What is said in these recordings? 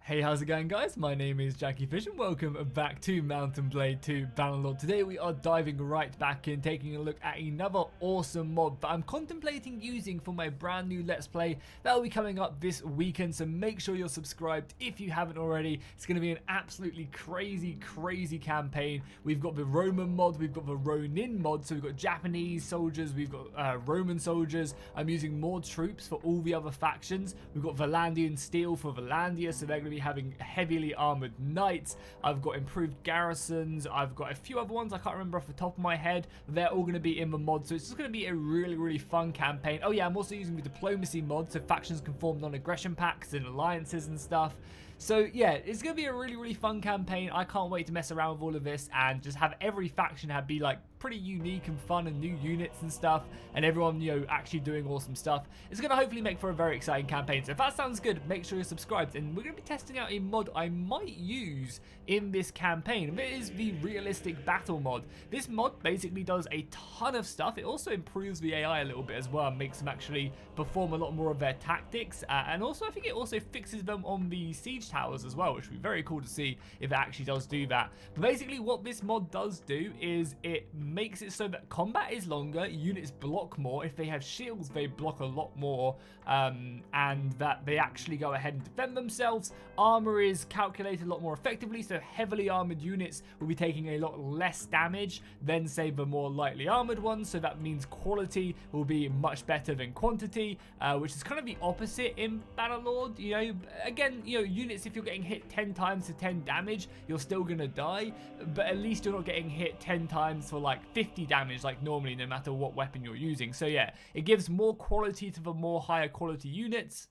Hey, how's it going, guys? My name is Jackie Fish and welcome back to Mount Blade II Bannerlord. Today we are diving right back in, taking a look at another awesome mod that I'm contemplating using for my brand new Let's Play that will be coming up this weekend, so make sure you're subscribed if you haven't already. It's going to be an absolutely crazy campaign. We've got the Roman mod, we've got the Ronin mod, so we've got Japanese soldiers, we've got Roman soldiers. I'm using more troops for all the other factions. We've got Valandian steel for Valandia, so they're going to be having heavily armored knights. I've got improved garrisons. I've got a few other ones I can't remember off the top of my head. They're all going to be in the mod, so it's just going to be a really fun campaign. Oh yeah, I'm also using the diplomacy mod, so factions can form non-aggression pacts and alliances and stuff. So yeah, it's going to be a really fun campaign. I can't wait to mess around with all of this and just have every faction be like pretty unique and fun and new units and stuff, and everyone, you know, actually doing awesome stuff. It's going to hopefully make for a very exciting campaign. So if that sounds good, make sure you're subscribed, and we're going to be testing out a mod I might use in this campaign. It is the realistic battle mod. This mod basically does a ton of stuff. It also improves the AI a little bit as well and makes them actually perform a lot more of their tactics, and also I think it also fixes them on the siege towers as well, which would be very cool to see if it actually does do that. But basically what this mod does do is it makes it so that combat is longer, units block more. If they have shields, they block a lot more, and that they actually go ahead and defend themselves. Armor is calculated a lot more effectively, so heavily armored units will be taking a lot less damage than, say, the more lightly armored ones, so that means quality will be much better than quantity, which is kind of the opposite in Bannerlord. You know, again, you know, units, if you're getting hit 10 times to 10 damage, you're still gonna die, but at least you're not getting hit 10 times for like 50 damage like normally, no matter what weapon you're using. So yeah, it gives more quality to the more higher quality units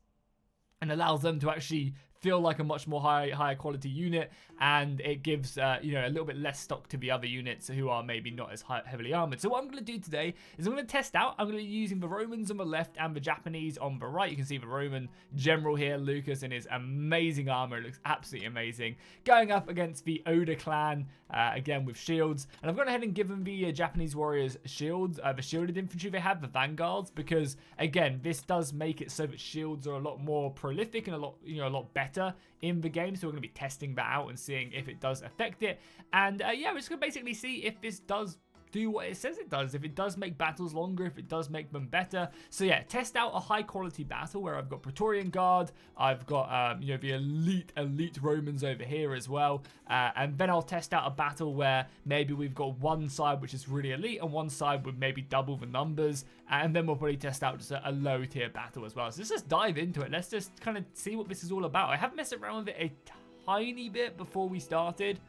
and allows them to actually feel like a much more higher quality unit, and it gives you know, a little bit less stock to the other units who are maybe not as heavily armored. So what I'm going to do today is I'm going to test out. I'm going to be using the Romans on the left and the Japanese on the right. You can see the Roman general here, Lucas, in his amazing armor. It looks absolutely amazing, going up against the Oda clan, again with shields. And I've gone ahead and given the Japanese warriors shields, the shielded infantry they have, the vanguards, because again, this does make it so that shields are a lot more prolific and a lot better in the game. So we're going to be testing that out and seeing if it does affect it. And yeah, we're just going to basically see if this does do what it says it does, if it does make battles longer, if it does make them better. So yeah, test out a high quality battle where I've got Praetorian Guard, I've got you know, the elite Romans over here as well, and then I'll test out a battle where maybe we've got one side which is really elite and one side with maybe double the numbers, and then we'll probably test out just a low tier battle as well. So let's just dive into it. Let's just kind of see what this is all about. I have messed around with it a tiny bit before we started,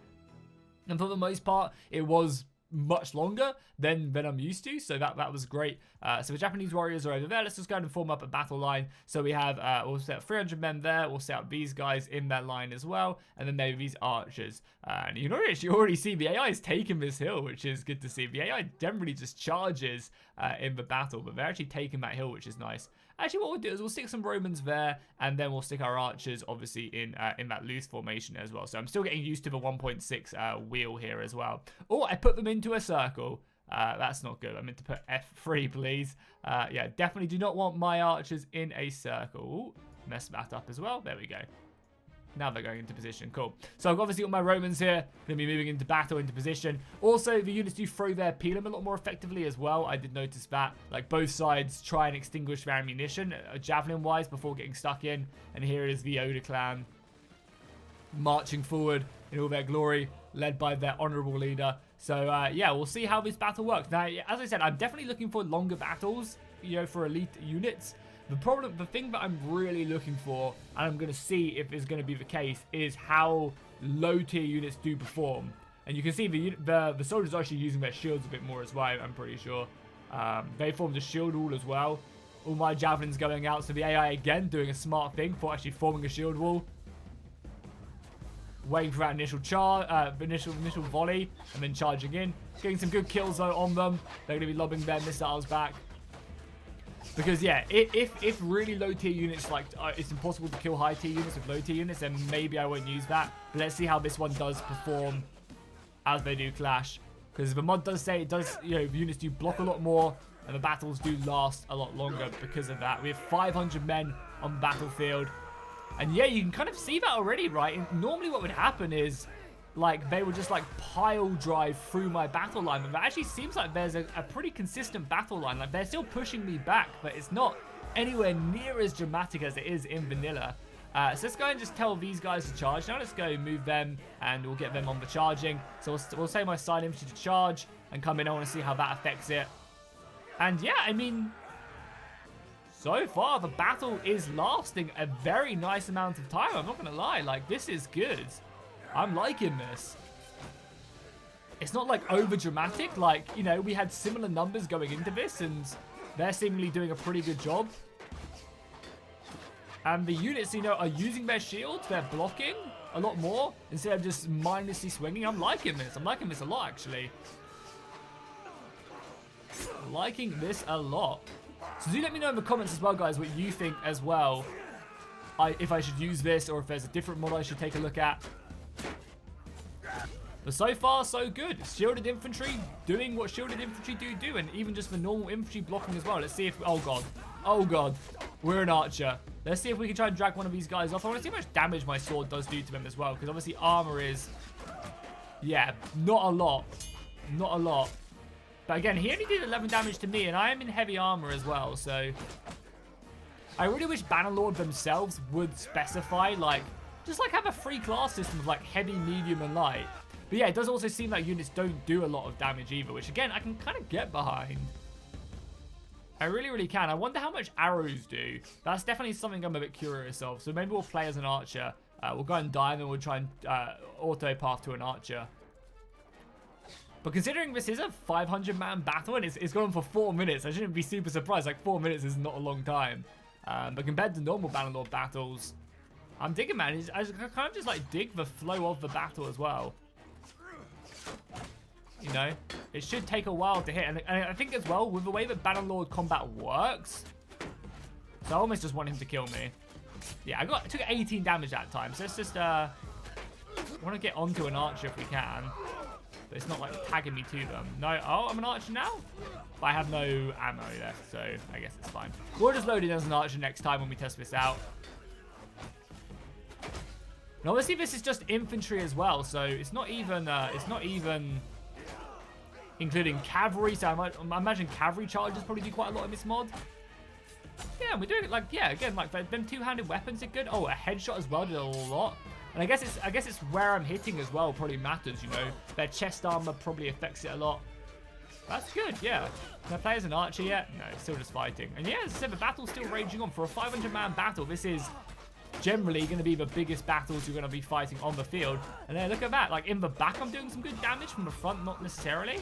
and for the most part it was much longer than I'm used to, so that was great. So the Japanese warriors are over there. Let's just go ahead and form up a battle line. So we have we'll set up 300 men there. We'll set up these guys in that line as well, and then maybe these archers. And you know, you already see the AI is taking this hill, which is good to see. The AI generally just charges in the battle, but they're actually taking that hill, which is nice. Actually, what we'll do is we'll stick some Romans there, and then we'll stick our archers, obviously, in that loose formation as well. So I'm still getting used to the 1.6 wheel here as well. Oh, I put them into a circle. That's not good. I meant to put F3, please. Yeah, definitely do not want my archers in a circle. Ooh, mess that up as well. There we go. Now they're going into position. Cool. So I've obviously got my Romans here. Going to be moving into battle, into position. Also, the units do throw their pilum a lot more effectively as well. I did notice that. Like, both sides try and extinguish their ammunition, javelin-wise, before getting stuck in. And here is the Oda clan marching forward in all their glory, led by their honorable leader. So, yeah, we'll see how this battle works. Now, as I said, I'm definitely looking for longer battles, you know, for elite units. The thing that I'm really looking for, and I'm going to see if it's going to be the case, is how low tier units do perform. And you can see the soldiers are actually using their shields a bit more as well, I'm pretty sure. They formed a shield wall as well. All my javelins going out, so the AI again doing a smart thing for actually forming a shield wall. Waiting for that initial initial volley, and then charging in. Getting some good kills though on them. They're going to be lobbing their missiles back. Because yeah, if really low tier units, like it's impossible to kill high tier units with low tier units, then maybe I won't use that. But let's see how this one does perform as they do clash. Because the mod does say it does, you know, units do block a lot more, and the battles do last a lot longer because of that. We have 500 men on the battlefield. And yeah, you can kind of see that already, right? And normally what would happen is, like, they would just, like, pile drive through my battle line. But it actually seems like there's a pretty consistent battle line. Like, they're still pushing me back, but it's not anywhere near as dramatic as it is in vanilla. So let's go and just tell these guys to charge. Now let's go move them, and we'll get them on the charging. So we'll say my side infantry to charge and come in. I want to see how that affects it. And yeah, I mean, so far the battle is lasting a very nice amount of time. I'm not going to lie. Like, this is good. I'm liking this. It's not like over dramatic. Like, you know, we had similar numbers going into this, and they're seemingly doing a pretty good job. And the units, you know, are using their shields. They're blocking a lot more instead of just mindlessly swinging. I'm liking this. I'm liking this a lot, actually. Liking this a lot. So do let me know in the comments as well, guys, what you think as well. If I should use this, or if there's a different mod I should take a look at. But so far, so good. Shielded infantry doing what shielded infantry do, and even just the normal infantry blocking as well. Let's see if... Oh, God. Oh, God. We're an archer. Let's see if we can try and drag one of these guys off. I want to see how much damage my sword does do to them as well, because obviously armor is... Yeah, not a lot. Not a lot. But again, he only did 11 damage to me, and I am in heavy armor as well, so... I really wish Bannerlord themselves would specify, like... Just, like, have a free class system of, like, heavy, medium, and light. But yeah, it does also seem like units don't do a lot of damage either, which, again, I can kind of get behind. I really, really can. I wonder how much arrows do. That's definitely something I'm a bit curious of. So maybe we'll play as an archer. We'll go and die, and then we'll try and auto-path to an archer. But considering this is a 500-man battle, and it's gone on for 4 minutes, I shouldn't be super surprised. Like, 4 minutes is not a long time. But compared to normal Bannerlord battles, I'm digging, man. I kind of just, like, dig the flow of the battle as well. You know, it should take a while to hit. And I think as well, with the way that Bannerlord combat works, so I almost just want him to kill me. Yeah, I took 18 damage that time. So let's just, want to get onto an archer if we can. But it's not like tagging me to them. No, oh, I'm an archer now? But I have no ammo left, so I guess it's fine. We'll just load in as an archer next time when we test this out. And obviously this is just infantry as well, so it's not even including cavalry, so I imagine cavalry charges probably do quite a lot in this mod. Yeah, we're doing it like, yeah, again, like them two-handed weapons are good. Oh, a headshot as well did a lot. And I guess it's where I'm hitting as well probably matters, you know. Their chest armor probably affects it a lot. That's good, yeah. Can I play as an archer yet? No, still just fighting. And yeah, as I said, the battle's still raging on. For a 500-man battle, this is generally going to be the biggest battles you're going to be fighting on the field. And then look at that, like in the back I'm doing some good damage, from the front not necessarily.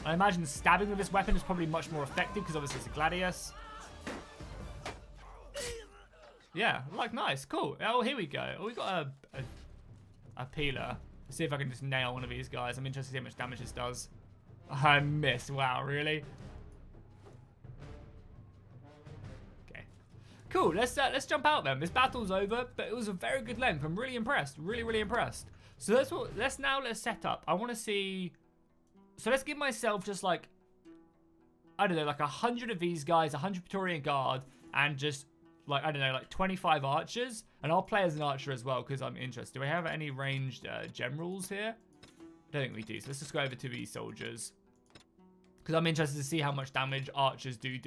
I imagine stabbing with this weapon is probably much more effective because obviously it's a gladius. Yeah, like nice, cool. Oh, here we go. Oh, we got a peeler. Let's see if I can just nail one of these guys. I'm interested to see how much damage this does. I missed. Wow, really? Okay. Cool. Let's jump out then. This battle's over, but it was a very good length. I'm really impressed. Really, really impressed. So let's set up. I want to see. So let's give myself just like, I don't know, like 100 of these guys, 100 Praetorian Guard, and just like, I don't know, like 25 archers. And I'll play as an archer as well because I'm interested. Do we have any ranged generals here? I don't think we do. So let's just go over to these soldiers because I'm interested to see how much damage archers do.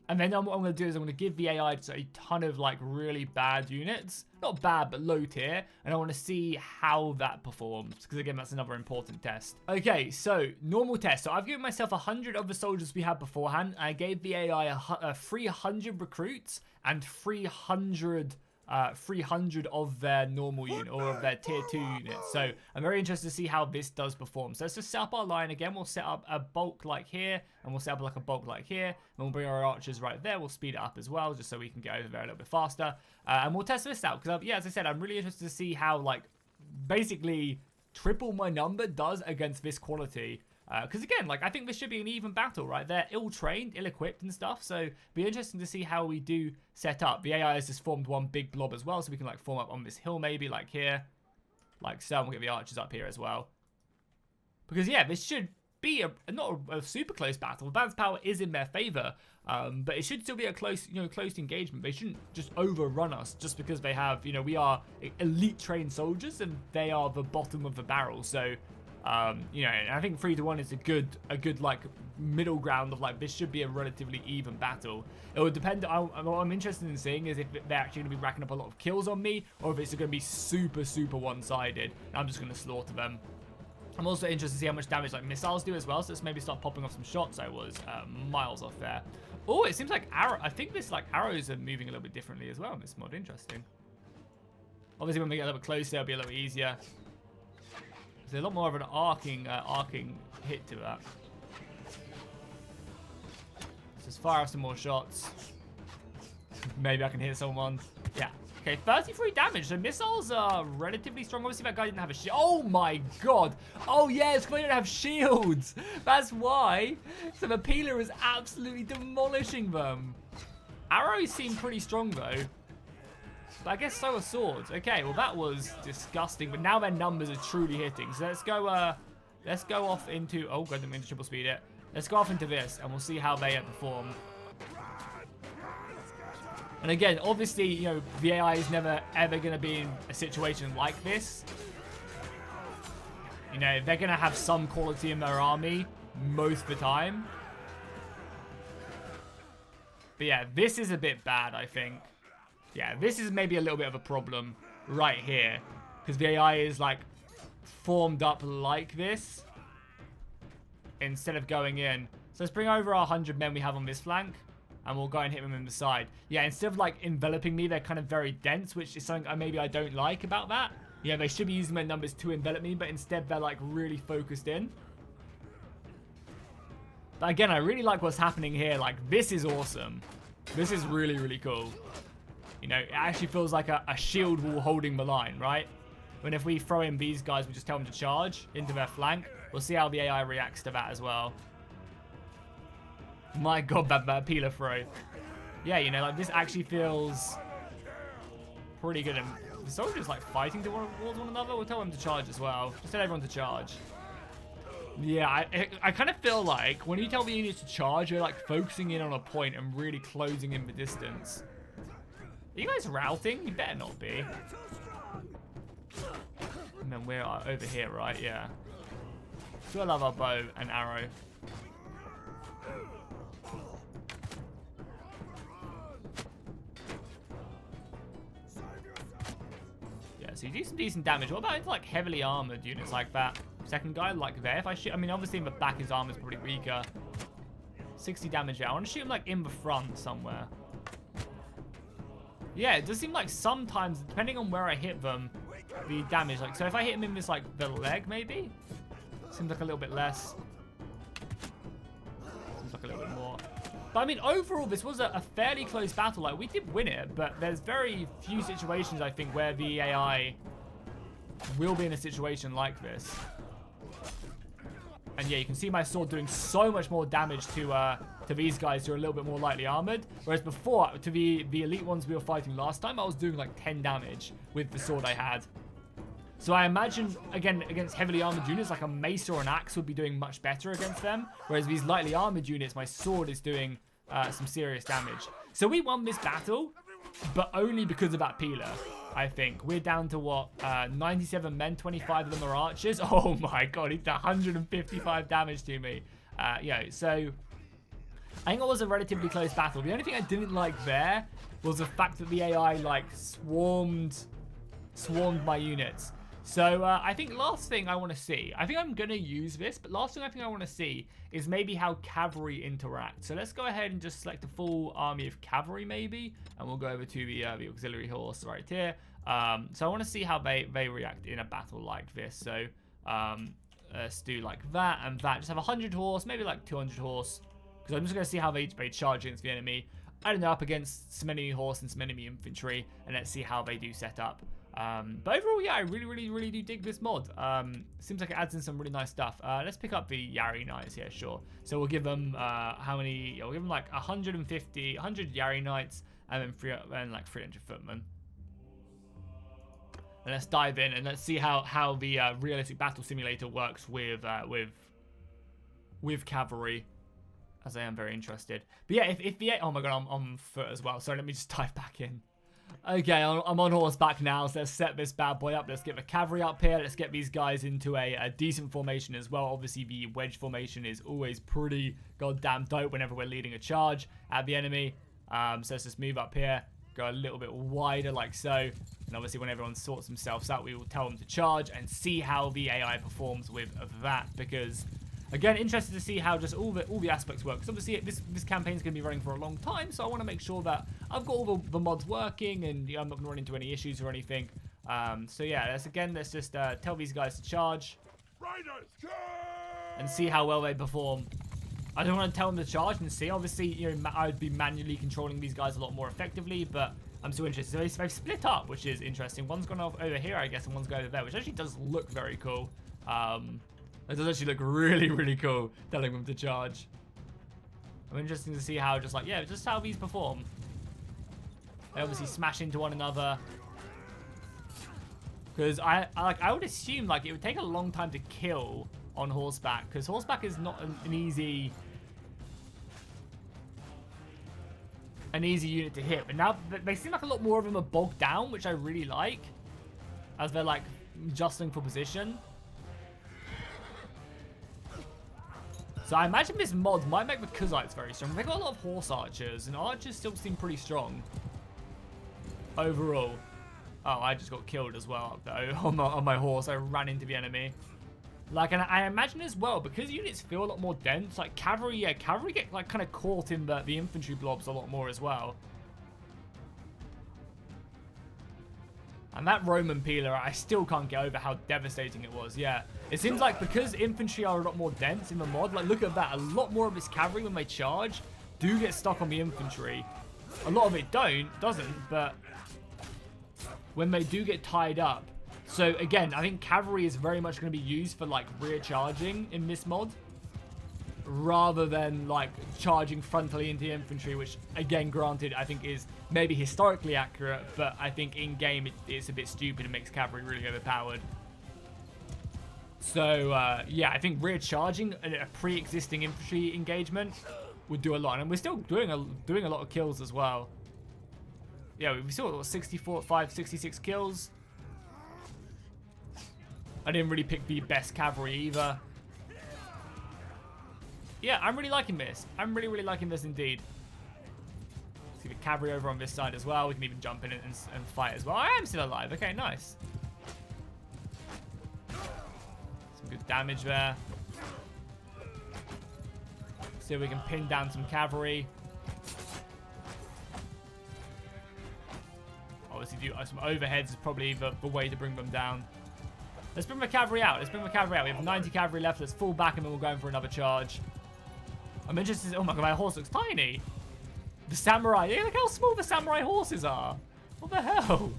And then what I'm going to do is I'm going to give the AI just a ton of like really bad units. Not bad, but low tier. And I want to see how that performs. Because again, that's another important test. Okay, so normal test. So I've given myself 100 of the soldiers we had beforehand. I gave the AI 300 recruits and 300 of their normal unit or of their tier 2 units. So I'm very interested to see how this does perform. So let's just set up our line again. We'll set up a bulk like here, and we'll set up like a bulk like here, and we'll bring our archers right there. We'll speed it up as well, just so we can get over there a little bit faster. And we'll test this out because yeah, as I said, I'm really interested to see how like basically triple my number does against this quality. Because again, like I think this should be an even battle, right? They're ill-trained, ill-equipped and stuff, so it'll be interesting to see how we do set up. The AI has just formed one big blob as well, so we can like form up on this hill maybe, like here, like so. And we'll get the archers up here as well. Because yeah, this should be not a super close battle. Advanced power is in their favor, but it should still be a close, close engagement. They shouldn't just overrun us just because they have, we are elite trained soldiers and they are the bottom of the barrel. So, and I think 3-1 is a good like middle ground of like this should be a relatively even battle. It would depend. What I'm interested in seeing is if they're actually going to be racking up a lot of kills on me, or if it's going to be super one-sided. I'm just going to slaughter them. I'm also interested to see how much damage like missiles do as well. So let's maybe start popping off some shots. I was miles off there. Oh, it seems like I think this like arrows are moving a little bit differently as well in this mod. Interesting. Obviously, when we get a little bit closer, it'll be a little bit easier. There's a lot more of an arcing hit to that. Let's just fire off some more shots. Maybe I can hit someone. Yeah. Okay, 33 damage. So missiles are relatively strong. Obviously, that guy didn't have a shield. Oh my god. Oh yes, because they don't have shields. That's why. So the peeler is absolutely demolishing them. Arrows seem pretty strong though. But I guess so are swords. Okay, well that was disgusting. But now their numbers are truly hitting. So let's go off into... Oh, god, I didn't mean to triple speed it. Let's go off into this, and we'll see how they perform. And again, obviously, the AI is never, ever going to be in a situation like this. They're going to have some quality in their army most of the time. But yeah, this is a bit bad, I think. Yeah, this is maybe a little bit of a problem right here. Because the AI is, like, formed up like this. Instead of going in. So let's bring over our 100 men we have on this flank. And we'll go and hit them in the side. Yeah, instead of, like, enveloping me, they're kind of very dense. Which is something maybe I don't like about that. Yeah, they should be using their numbers to envelop me. But instead, they're, like, really focused in. But again, I really like what's happening here. Like, this is awesome. This is really, really cool. It actually feels like a shield wall holding the line, right? When if we throw in these guys, we just tell them to charge into their flank. We'll see how the AI reacts to that as well. My god, that peeler throw. Yeah, like this actually feels pretty good. And the soldiers like fighting towards one another. We'll tell them to charge as well. Just tell everyone to charge. Yeah, I kind of feel like when you tell the units to charge, you're like focusing in on a point and really closing in the distance. Are you guys routing? You better not be. And then we're over here, right? Yeah. So I love our bow and arrow. Yeah, so you do some decent damage. What about into like heavily armored units like that? Second guy, like there. If I shoot, I mean, obviously in the back his armor's probably weaker. 60 damage there. I want to shoot him like in the front somewhere. Yeah, it does seem like sometimes, depending on where I hit them, the damage, like, so if I hit him in this, like, the leg, maybe? Seems like a little bit less. Seems like a little bit more. But, I mean, overall, this was a fairly close battle. Like, we did win it, but there's very few situations, I think, where the AI will be in a situation like this. And yeah, you can see my sword doing so much more damage to these guys who are a little bit more lightly armored. Whereas before, to the elite ones we were fighting last time, I was doing like 10 damage with the sword I had. So I imagine, again, against heavily armored units, like a mace or an axe would be doing much better against them. Whereas these lightly armored units, my sword is doing some serious damage. So we won this battle, but only because of that peeler. I think we're down to what 97 men, 25 of them are archers. Oh my god, he did 155 damage to me. So I think it was a relatively close battle. The only thing I didn't like there was the fact that the AI like swarmed my units. So I think last thing I want to see, I think I'm gonna use this, but last thing I think I want to see is maybe how cavalry interact. So let's go ahead and just select a full army of cavalry maybe, and we'll go over to the auxiliary horse right here. So I want to see how they react in a battle like this. So let's do like that and that. Just have 100 horse, maybe like 200 horse, because I'm just gonna see how they charge against the enemy. I don't know, up against some enemy horse and some enemy infantry, and let's see how they do set up. But overall, yeah, I really do dig this mod. Seems like it adds in some really nice stuff. Let's pick up the Yari Knights here, sure. So we'll give them, how many? Yeah, we'll give them like 100 Yari Knights, and then like 300 footmen. And let's dive in and let's see how the realistic battle simulator works with with cavalry, as I am very interested. But yeah, if the... Oh my god, I'm on foot as well. So let me just dive back in. Okay, I'm on horseback now, so let's set this bad boy up. Let's get the cavalry up here. Let's get these guys into a decent formation as well. Obviously, the wedge formation is always pretty goddamn dope whenever we're leading a charge at the enemy. So let's just move up here, go a little bit wider like so. And obviously, when everyone sorts themselves out, we will tell them to charge and see how the AI performs with that. Because, again, interested to see how just all the aspects work. Because obviously, this campaign is going to be running for a long time, so I want to make sure that I've got all the mods working and I'm not going to run into any issues or anything. So yeah, let's just tell these guys to charge and see how well they perform. I don't want to tell them to charge and see. Obviously, you know, I would be manually controlling these guys a lot more effectively, but I'm still interested. So they've split up, which is interesting. One's gone off over here, I guess, and one's going over there, which actually does look very cool. It does actually look really, really cool, telling them to charge. I'm interested to see how, just how these perform. They obviously smash into one another. Because I would assume like it would take a long time to kill on horseback, because horseback is not an easy unit to hit. But now they seem like a lot more of them are bogged down, which I really like, as they're like adjusting for position. So I imagine this mod might make the Kuzites very strong. They've got a lot of horse archers, and archers still seem pretty strong overall. Oh, I just got killed as well though on my horse. I ran into the enemy. Like, and I imagine as well, because units feel a lot more dense, like cavalry, yeah, cavalry get like kind of caught in the infantry blobs a lot more as well. And that Roman peeler, I still can't get over how devastating it was. Yeah, it seems like because infantry are a lot more dense in the mod, like look at that, a lot more of this cavalry when they charge do get stuck on the infantry. A lot of it doesn't, but when they do get tied up. So again, I think cavalry is very much going to be used for like rear charging in this mod, rather than like charging frontally into infantry, which again, granted, I think is maybe historically accurate, but I think in game it's a bit stupid and makes cavalry really overpowered. So yeah, I think rear charging a pre-existing infantry engagement would do a lot, and we're still doing a lot of kills as well. Yeah, we still got 66 kills. I didn't really pick the best cavalry either. Yeah, I'm really liking this. I'm really, really liking this indeed. See the cavalry over on this side as well. We can even jump in and fight as well. I am still alive. Okay, nice. Some good damage there. See if we can pin down some cavalry. Obviously, do some overheads is probably the way to bring them down. Let's bring the cavalry out. We have 90 cavalry left. Let's fall back and then we'll go in for another charge. I'm interested. Oh my god, my horse looks tiny. The samurai. Yeah, look how small the samurai horses are. What the hell?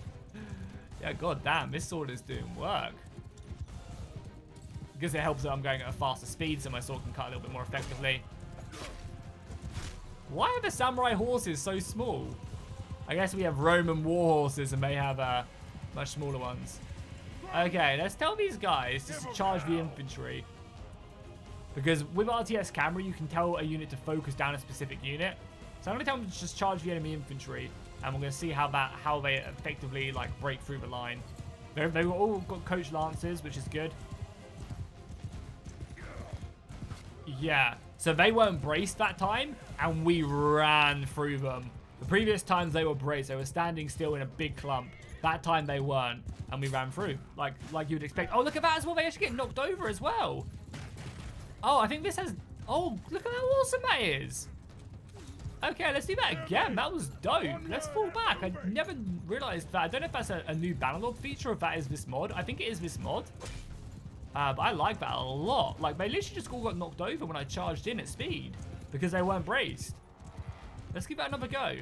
Yeah, god damn. This sword is doing work. I guess it helps that I'm going at a faster speed so my sword can cut a little bit more effectively. Why are the samurai horses so small? I guess we have Roman war horses and they have much smaller ones. Okay, let's tell these guys just to charge the infantry. Because with RTS camera, you can tell a unit to focus down a specific unit. So I'm going to tell them to just charge the enemy infantry. And we're going to see how they effectively like break through the line. They've all got coach lancers, which is good. Yeah, so they weren't braced that time, and we ran through them. The previous times they were braced, they were standing still in a big clump. That time they weren't, and we ran through, like you would expect. Oh, look at that as well. They actually get knocked over as well. Oh, I think this has... Oh, look at how awesome that is. Okay, let's do that again. That was dope. Let's fall back. I never realized that. I don't know if that's a new Bannerlord feature or if that is this mod. I think it is this mod. But I like that a lot. Like, they literally just all got knocked over when I charged in at speed because they weren't braced. Let's give that another go.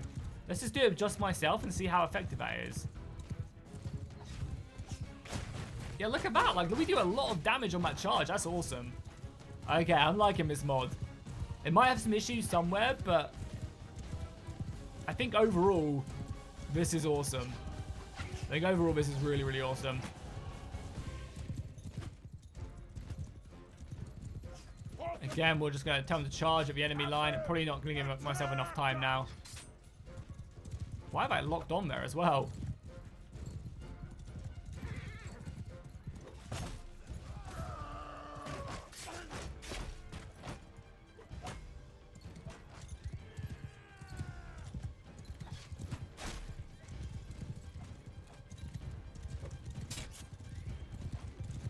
Let's just do it just myself and see how effective that is. Yeah, look at that. Like, we do a lot of damage on that charge. That's awesome. Okay, I'm liking this mod. It might have some issues somewhere, but I think overall, this is awesome. I think overall, this is really, really awesome. Again, we're just going to tell them to charge at the enemy line. I'm probably not going to give myself enough time now. Why have I locked on there as well?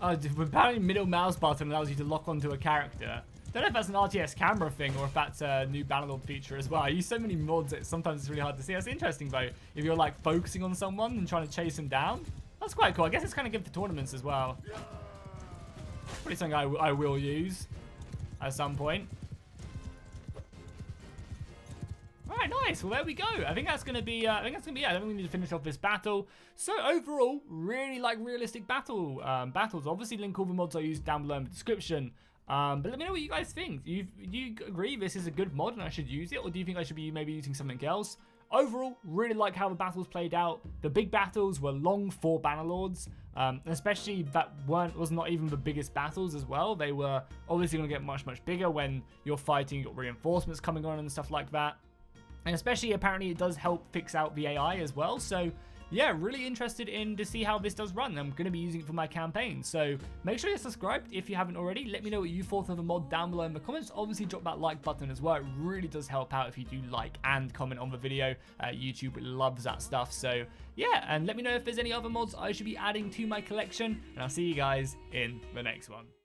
Apparently middle mouse button allows you to lock onto a character. Don't know if that's an RTS camera thing or if that's a new Bannerlord feature as well. I use so many mods that sometimes it's really hard to see. That's interesting though. If you're like focusing on someone and trying to chase them down, that's quite cool. I guess it's kind of good for tournaments as well. Probably something I will use at some point. Alright, nice. Well, there we go. I think that's going to be, I think we need to finish off this battle. So overall, really like realistic battles. Obviously, link all the mods I use down below in the description. But let me know what you guys think. Do you agree this is a good mod and I should use it? Or do you think I should be maybe using something else? Overall, really like how the battles played out. The big battles were long for Bannerlords. Especially that was not even the biggest battles as well. They were obviously going to get much, much bigger when you're fighting, you've got reinforcements coming on and stuff like that. And especially, apparently, it does help fix out the AI as well. So, yeah, really interested in to see how this does run. I'm going to be using it for my campaign. So, make sure you're subscribed if you haven't already. Let me know what you thought of the mod down below in the comments. Obviously, drop that like button as well. It really does help out if you do like and comment on the video. YouTube loves that stuff. So, yeah, and let me know if there's any other mods I should be adding to my collection. And I'll see you guys in the next one.